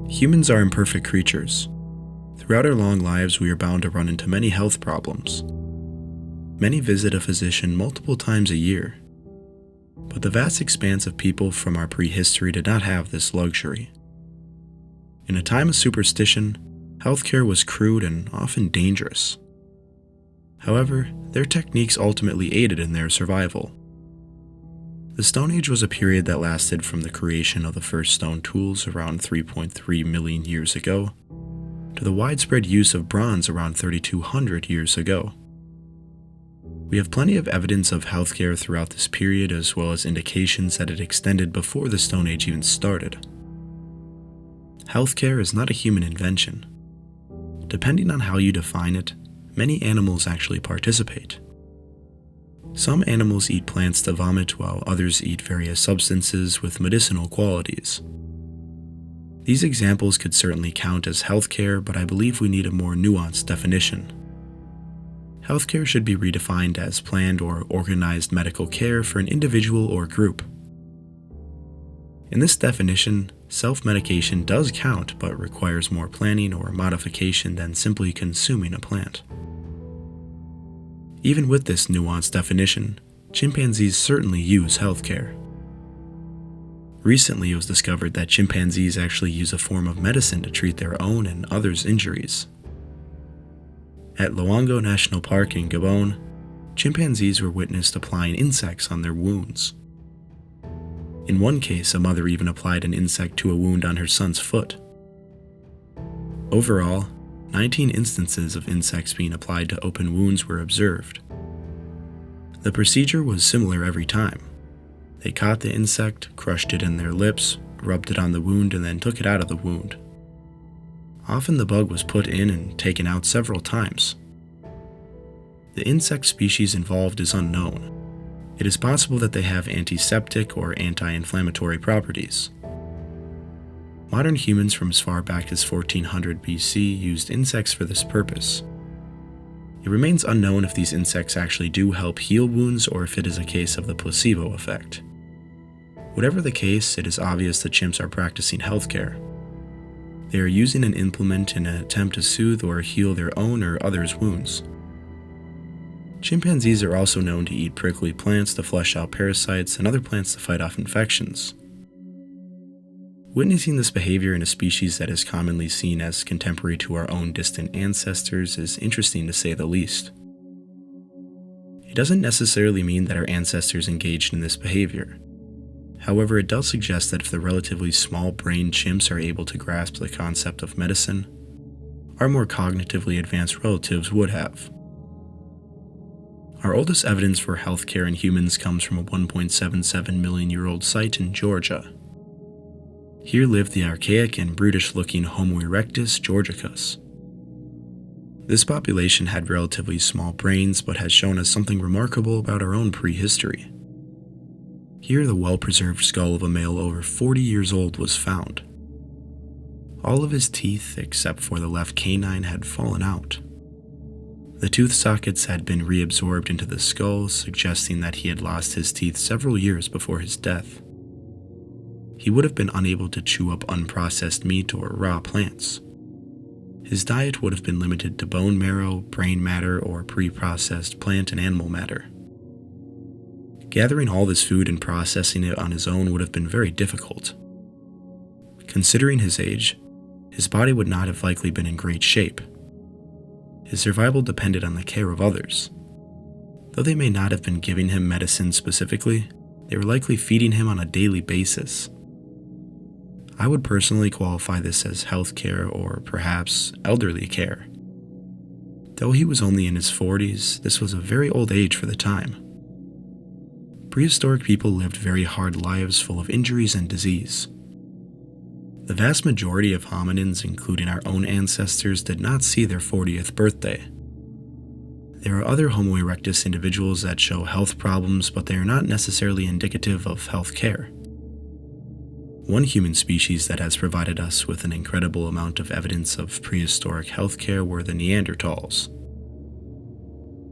Humans are imperfect creatures. Throughout our long lives, we are bound to run into many health problems. Many visit a physician multiple times a year. But the vast expanse of people from our prehistory did not have this luxury. In a time of superstition, healthcare was crude and often dangerous. However, their techniques ultimately aided in their survival. The Stone Age was a period that lasted from the creation of the first stone tools around 3.3 million years ago to the widespread use of bronze around 3,200 years ago. We have plenty of evidence of healthcare throughout this period, as well as indications that it extended before the Stone Age even started. Healthcare is not a human invention. Depending on how you define it, many animals actually participate. Some animals eat plants to vomit, while others eat various substances with medicinal qualities. These examples could certainly count as healthcare, but I believe we need a more nuanced definition. Healthcare should be redefined as planned or organized medical care for an individual or group. In this definition, self-medication does count, but requires more planning or modification than simply consuming a plant. Even with this nuanced definition, chimpanzees certainly use healthcare. Recently, it was discovered that chimpanzees actually use a form of medicine to treat their own and others' injuries. At Luango National Park in Gabon, chimpanzees were witnessed applying insects on their wounds. In one case, a mother even applied an insect to a wound on her son's foot. Overall, 19 instances of insects being applied to open wounds were observed. The procedure was similar every time. They caught the insect, crushed it in their lips, rubbed it on the wound, and then took it out of the wound. Often the bug was put in and taken out several times. The insect species involved is unknown. It is possible that they have antiseptic or anti-inflammatory properties. Modern humans from as far back as 1400 BC used insects for this purpose. It remains unknown if these insects actually do help heal wounds or if it is a case of the placebo effect. Whatever the case, it is obvious that chimps are practicing healthcare. They are using an implement in an attempt to soothe or heal their own or others' wounds. Chimpanzees are also known to eat prickly plants to flush out parasites and other plants to fight off infections. Witnessing this behavior in a species that is commonly seen as contemporary to our own distant ancestors is interesting to say the least. It doesn't necessarily mean that our ancestors engaged in this behavior. However, it does suggest that if the relatively small-brained chimps are able to grasp the concept of medicine, our more cognitively advanced relatives would have. Our oldest evidence for healthcare in humans comes from a 1.77 million-year-old site in Georgia. Here lived the archaic and brutish-looking Homo erectus georgicus. This population had relatively small brains, but has shown us something remarkable about our own prehistory. Here, the well-preserved skull of a male over 40 years old was found. All of his teeth, except for the left canine, had fallen out. The tooth sockets had been reabsorbed into the skull, suggesting that he had lost his teeth several years before his death. He would have been unable to chew up unprocessed meat or raw plants. His diet would have been limited to bone marrow, brain matter, or pre-processed plant and animal matter. Gathering all this food and processing it on his own would have been very difficult. Considering his age, his body would not have likely been in great shape. His survival depended on the care of others. Though they may not have been giving him medicine specifically, they were likely feeding him on a daily basis. I would personally qualify this as healthcare or perhaps elderly care. Though he was only in his 40s, this was a very old age for the time. Prehistoric people lived very hard lives full of injuries and disease. The vast majority of hominins, including our own ancestors, did not see their 40th birthday. There are other Homo erectus individuals that show health problems, but they are not necessarily indicative of health care. One human species that has provided us with an incredible amount of evidence of prehistoric healthcare were the Neanderthals.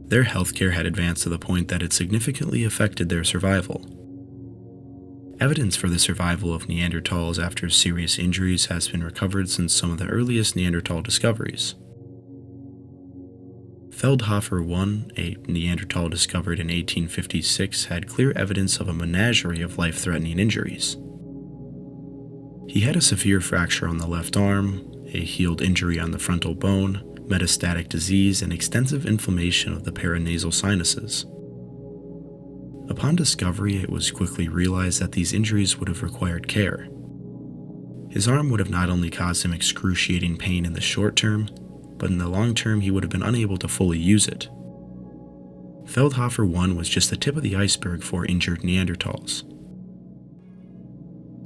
Their healthcare had advanced to the point that it significantly affected their survival. Evidence for the survival of Neanderthals after serious injuries has been recovered since some of the earliest Neanderthal discoveries. Feldhofer 1, a Neanderthal discovered in 1856, had clear evidence of a menagerie of life-threatening injuries. He had a severe fracture on the left arm, a healed injury on the frontal bone, metastatic disease, and extensive inflammation of the paranasal sinuses. Upon discovery, it was quickly realized that these injuries would have required care. His arm would have not only caused him excruciating pain in the short term, but in the long term he would have been unable to fully use it. Feldhofer 1 was just the tip of the iceberg for injured Neanderthals.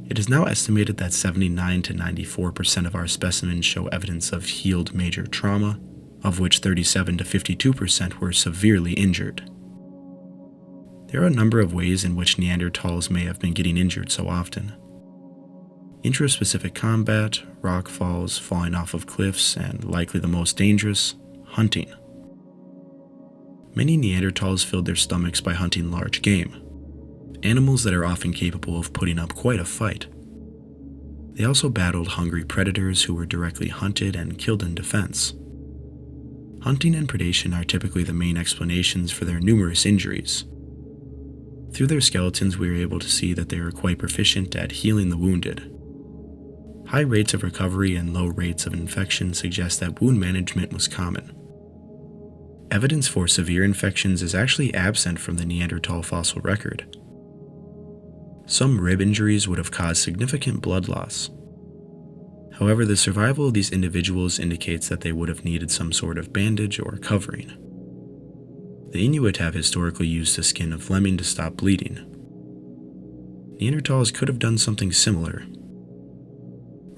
It is now estimated that 79 to 94% of our specimens show evidence of healed major trauma, of which 37 to 52% were severely injured. There are a number of ways in which Neanderthals may have been getting injured so often. Intraspecific combat, rock falls, falling off of cliffs, and likely the most dangerous, hunting. Many Neanderthals filled their stomachs by hunting large game, animals that are often capable of putting up quite a fight. They also battled hungry predators who were directly hunted and killed in defense. Hunting and predation are typically the main explanations for their numerous injuries. Through their skeletons, we are able to see that they are quite proficient at healing the wounded. High rates of recovery and low rates of infection suggest that wound management was common. Evidence for severe infections is actually absent from the Neanderthal fossil record. Some rib injuries would have caused significant blood loss. However, the survival of these individuals indicates that they would have needed some sort of bandage or covering. The Inuit have historically used the skin of lemming to stop bleeding. Neanderthals could have done something similar.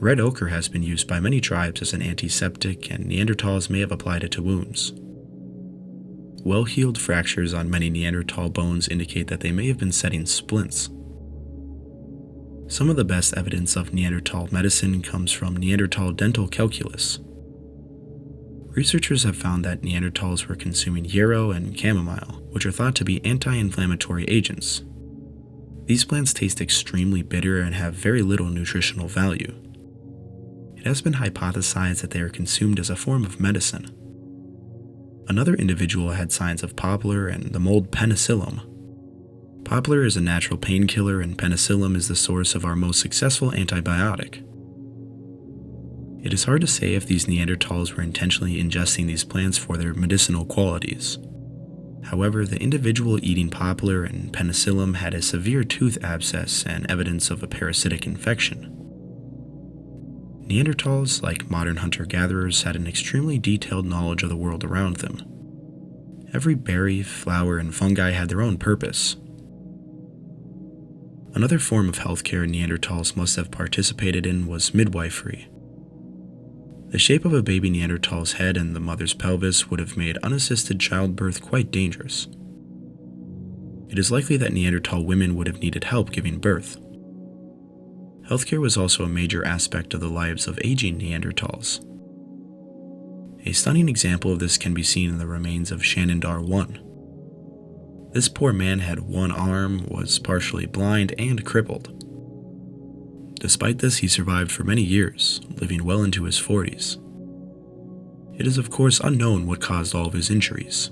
Red ochre has been used by many tribes as an antiseptic, and Neanderthals may have applied it to wounds. Well-healed fractures on many Neanderthal bones indicate that they may have been setting splints. Some of the best evidence of Neanderthal medicine comes from Neanderthal dental calculus. Researchers have found that Neanderthals were consuming yarrow and chamomile, which are thought to be anti-inflammatory agents. These plants taste extremely bitter and have very little nutritional value. It has been hypothesized that they are consumed as a form of medicine. Another individual had signs of poplar and the mold penicillium. Poplar is a natural painkiller, and penicillium is the source of our most successful antibiotic. It is hard to say if these Neanderthals were intentionally ingesting these plants for their medicinal qualities. However, the individual eating poplar and penicillium had a severe tooth abscess and evidence of a parasitic infection. Neanderthals, like modern hunter-gatherers, had an extremely detailed knowledge of the world around them. Every berry, flower, and fungi had their own purpose. Another form of healthcare Neanderthals must have participated in was midwifery. The shape of a baby Neanderthal's head and the mother's pelvis would have made unassisted childbirth quite dangerous. It is likely that Neanderthal women would have needed help giving birth. Healthcare was also a major aspect of the lives of aging Neanderthals. A stunning example of this can be seen in the remains of Shamandar 1. This poor man had one arm, was partially blind, and crippled. Despite this, he survived for many years, living well into his 40s. It is of course unknown what caused all of his injuries.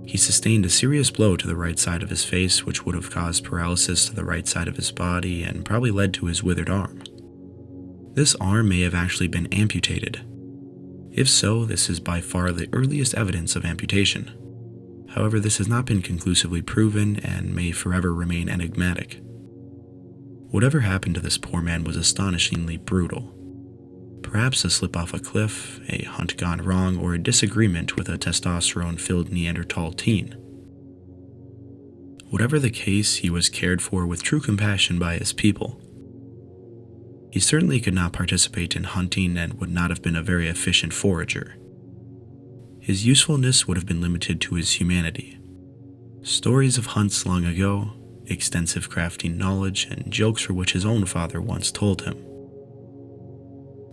He sustained a serious blow to the right side of his face, which would have caused paralysis to the right side of his body and probably led to his withered arm. This arm may have actually been amputated. If so, this is by far the earliest evidence of amputation. However, this has not been conclusively proven and may forever remain enigmatic. Whatever happened to this poor man was astonishingly brutal. Perhaps a slip off a cliff, a hunt gone wrong, or a disagreement with a testosterone-filled Neanderthal teen. Whatever the case, he was cared for with true compassion by his people. He certainly could not participate in hunting and would not have been a very efficient forager. His usefulness would have been limited to his humanity. Stories of hunts long ago, extensive crafting knowledge, and jokes for which his own father once told him.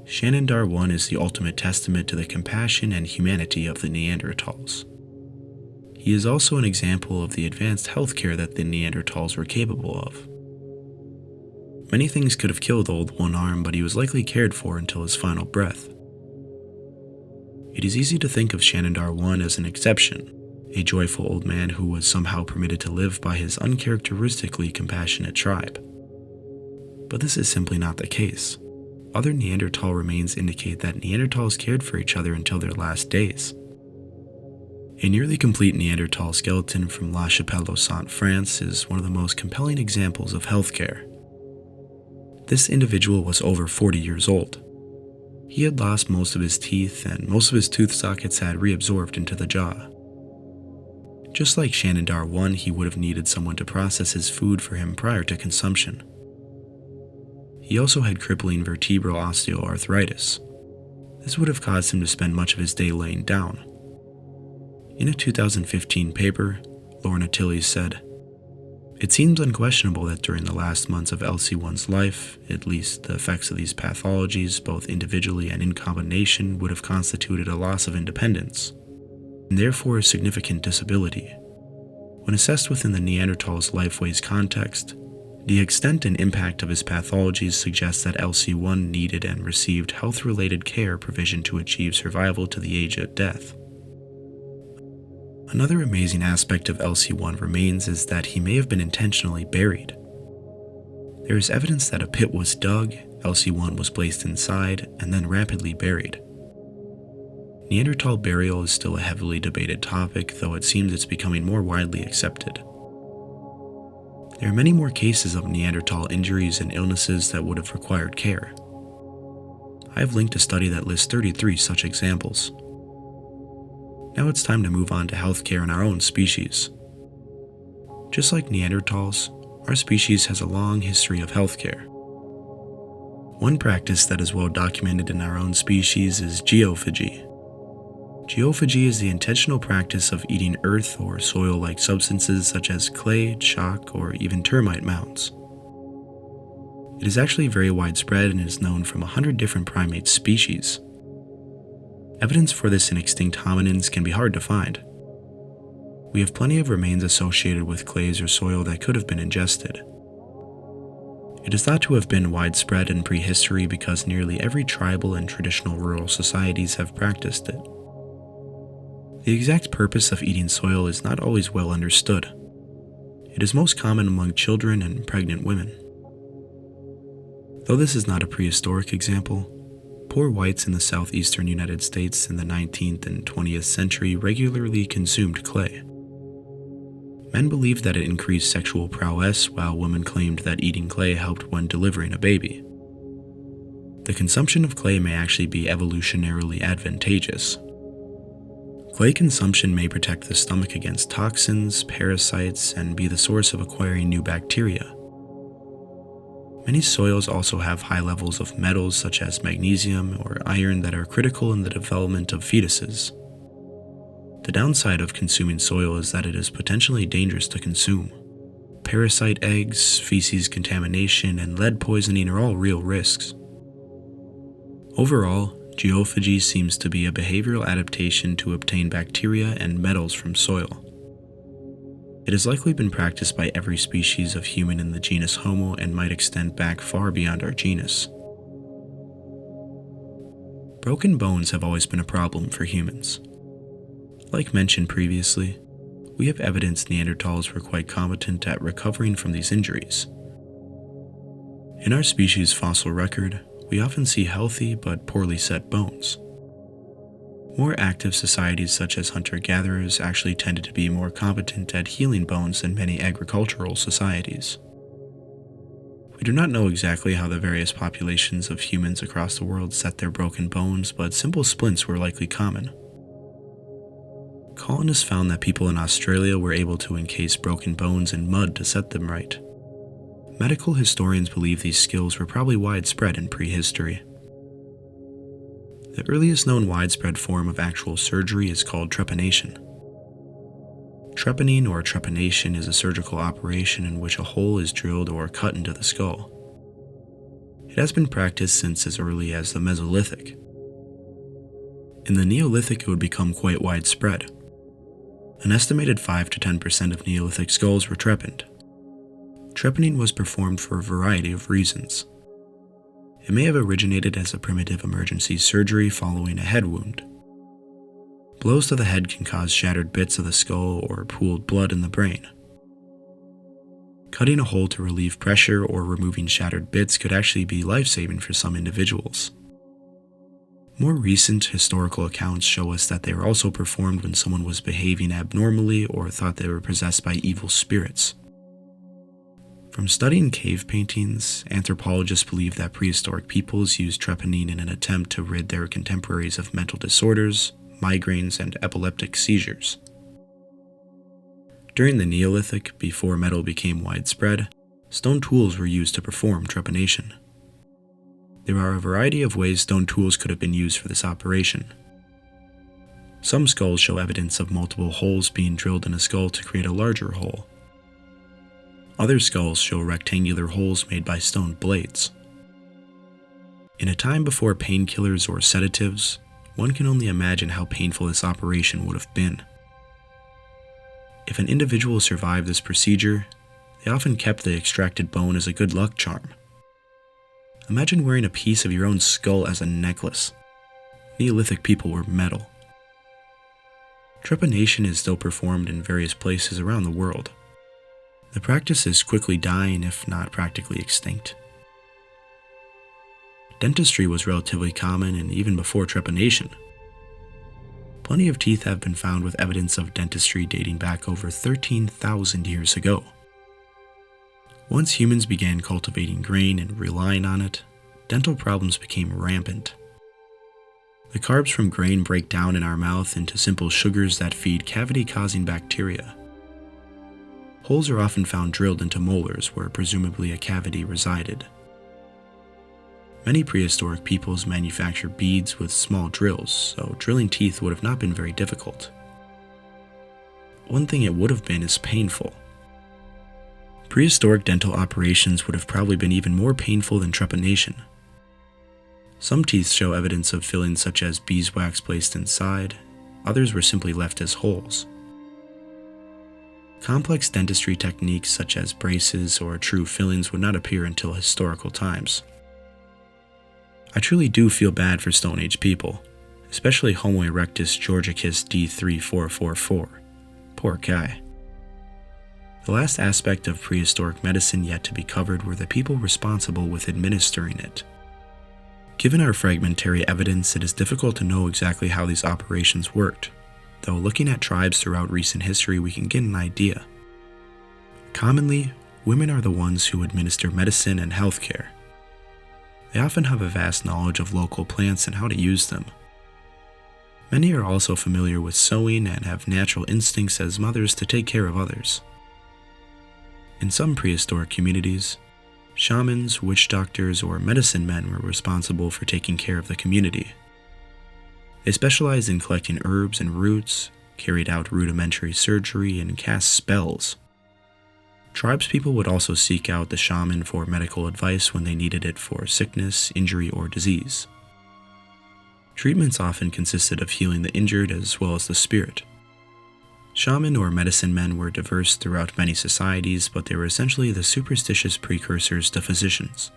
Shamandar 1 is the ultimate testament to the compassion and humanity of the Neanderthals. He is also an example of the advanced healthcare that the Neanderthals were capable of. Many things could have killed old One Arm, but he was likely cared for until his final breath. It is easy to think of Shanidar I as an exception, a joyful old man who was somehow permitted to live by his uncharacteristically compassionate tribe. But this is simply not the case. Other Neanderthal remains indicate that Neanderthals cared for each other until their last days. A nearly complete Neanderthal skeleton from La Chapelle-aux-Saints, France is one of the most compelling examples of healthcare. This individual was over 40 years old. He had lost most of his teeth, and most of his tooth sockets had reabsorbed into the jaw. Just like Shanidar I, he would have needed someone to process his food for him prior to consumption. He also had crippling vertebral osteoarthritis. This would have caused him to spend much of his day laying down. In a 2015 paper, Lorna Tilley said, "It seems unquestionable that during the last months of LC1's life, at least the effects of these pathologies, both individually and in combination, would have constituted a loss of independence, and therefore a significant disability. When assessed within the Neanderthal's lifeways context, the extent and impact of his pathologies suggests that LC1 needed and received health-related care provision to achieve survival to the age of death." Another amazing aspect of LC1 remains is that he may have been intentionally buried. There is evidence that a pit was dug, LC1 was placed inside, and then rapidly buried. Neanderthal burial is still a heavily debated topic, though it seems it's becoming more widely accepted. There are many more cases of Neanderthal injuries and illnesses that would have required care. I have linked a study that lists 33 such examples. Now it's time to move on to healthcare in our own species. Just like Neanderthals, our species has a long history of healthcare. One practice that is well documented in our own species is geophagy. Geophagy is the intentional practice of eating earth or soil-like substances such as clay, chalk, or even termite mounds. It is actually very widespread and is known from 100 different primate species. Evidence for this in extinct hominins can be hard to find. We have plenty of remains associated with clays or soil that could have been ingested. It is thought to have been widespread in prehistory because nearly every tribal and traditional rural societies have practiced it. The exact purpose of eating soil is not always well understood. It is most common among children and pregnant women. Though this is not a prehistoric example, poor whites in the southeastern United States in the 19th and 20th century regularly consumed clay. Men believed that it increased sexual prowess, while women claimed that eating clay helped when delivering a baby. The consumption of clay may actually be evolutionarily advantageous. Clay consumption may protect the stomach against toxins, parasites, and be the source of acquiring new bacteria. Many soils also have high levels of metals such as magnesium or iron that are critical in the development of fetuses. The downside of consuming soil is that it is potentially dangerous to consume. Parasite eggs, feces contamination, and lead poisoning are all real risks. Overall, geophagy seems to be a behavioral adaptation to obtain bacteria and metals from soil. It has likely been practiced by every species of human in the genus Homo and might extend back far beyond our genus. Broken bones have always been a problem for humans. Like mentioned previously, we have evidence Neanderthals were quite competent at recovering from these injuries. In our species' fossil record, we often see healthy but poorly set bones. More active societies such as hunter-gatherers actually tended to be more competent at healing bones than many agricultural societies. We do not know exactly how the various populations of humans across the world set their broken bones, but simple splints were likely common. Colonists found that people in Australia were able to encase broken bones in mud to set them right. Medical historians believe these skills were probably widespread in prehistory. The earliest known widespread form of actual surgery is called trepanation. Trepanning or trepanation is a surgical operation in which a hole is drilled or cut into the skull. It has been practiced since as early as the Mesolithic. In the Neolithic, it would become quite widespread. An estimated 5 to 10% of Neolithic skulls were trepanned. Trepanation was performed for a variety of reasons. It may have originated as a primitive emergency surgery following a head wound. Blows to the head can cause shattered bits of the skull or pooled blood in the brain. Cutting a hole to relieve pressure or removing shattered bits could actually be life-saving for some individuals. More recent historical accounts show us that they were also performed when someone was behaving abnormally or thought they were possessed by evil spirits. From studying cave paintings, anthropologists believe that prehistoric peoples used trepanine in an attempt to rid their contemporaries of mental disorders, migraines, and epileptic seizures. During the Neolithic, before metal became widespread, stone tools were used to perform trepanation. There are a variety of ways stone tools could have been used for this operation. Some skulls show evidence of multiple holes being drilled in a skull to create a larger hole. Other skulls show rectangular holes made by stone blades. In a time before painkillers or sedatives, one can only imagine how painful this operation would have been. If an individual survived this procedure, they often kept the extracted bone as a good luck charm. Imagine wearing a piece of your own skull as a necklace. Neolithic people were metal. Trepanation is still performed in various places around the world. The practice is quickly dying, if not practically extinct. Dentistry was relatively common and even before trepanation. Plenty of teeth have been found with evidence of dentistry dating back over 13,000 years ago. Once humans began cultivating grain and relying on it, dental problems became rampant. The carbs from grain break down in our mouth into simple sugars that feed cavity-causing bacteria. Holes are often found drilled into molars where presumably a cavity resided. Many prehistoric peoples manufacture beads with small drills, so drilling teeth would have not been very difficult. One thing it would have been is painful. Prehistoric dental operations would have probably been even more painful than trepanation. Some teeth show evidence of fillings such as beeswax placed inside, others were simply left as holes. Complex dentistry techniques such as braces or true fillings would not appear until historical times. I truly do feel bad for Stone Age people, especially Homo erectus georgicus D3444. Poor guy. The last aspect of prehistoric medicine yet to be covered were the people responsible with administering it. Given our fragmentary evidence, it is difficult to know exactly how these operations worked, though looking at tribes throughout recent history we can get an idea. Commonly, women are the ones who administer medicine and healthcare. They often have a vast knowledge of local plants and how to use them. Many are also familiar with sewing and have natural instincts as mothers to take care of others. In some prehistoric communities, shamans, witch doctors, or medicine men were responsible for taking care of the community. They specialized in collecting herbs and roots, carried out rudimentary surgery, and cast spells. Tribespeople would also seek out the shaman for medical advice when they needed it for sickness, injury, or disease. Treatments often consisted of healing the injured as well as the spirit. Shaman or medicine men were diverse throughout many societies, but they were essentially the superstitious precursors to physicians.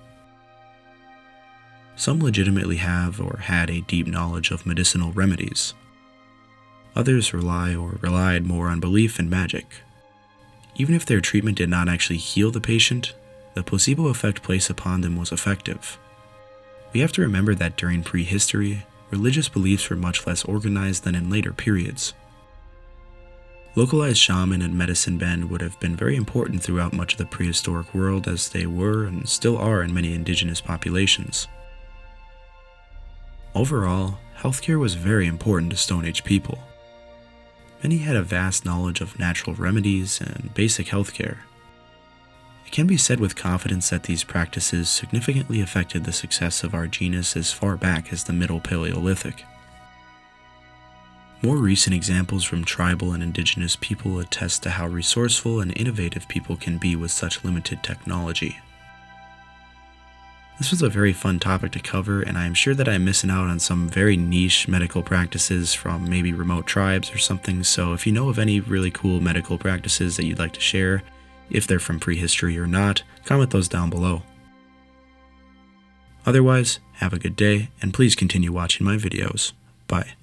Some legitimately have or had a deep knowledge of medicinal remedies. Others rely or relied more on belief and magic. Even if their treatment did not actually heal the patient, the placebo effect placed upon them was effective. We have to remember that during prehistory, religious beliefs were much less organized than in later periods. Localized shaman and medicine men would have been very important throughout much of the prehistoric world, as they were and still are in many indigenous populations. Overall, healthcare was very important to Stone Age people. Many had a vast knowledge of natural remedies and basic healthcare. It can be said with confidence that these practices significantly affected the success of our genus as far back as the Middle Paleolithic. More recent examples from tribal and indigenous people attest to how resourceful and innovative people can be with such limited technology. This was a very fun topic to cover, and I am sure that I'm missing out on some very niche medical practices from maybe remote tribes or something, so if you know of any really cool medical practices that you'd like to share, If they're from prehistory or not, comment those down below. Otherwise, have a good day, and please continue watching my videos. Bye.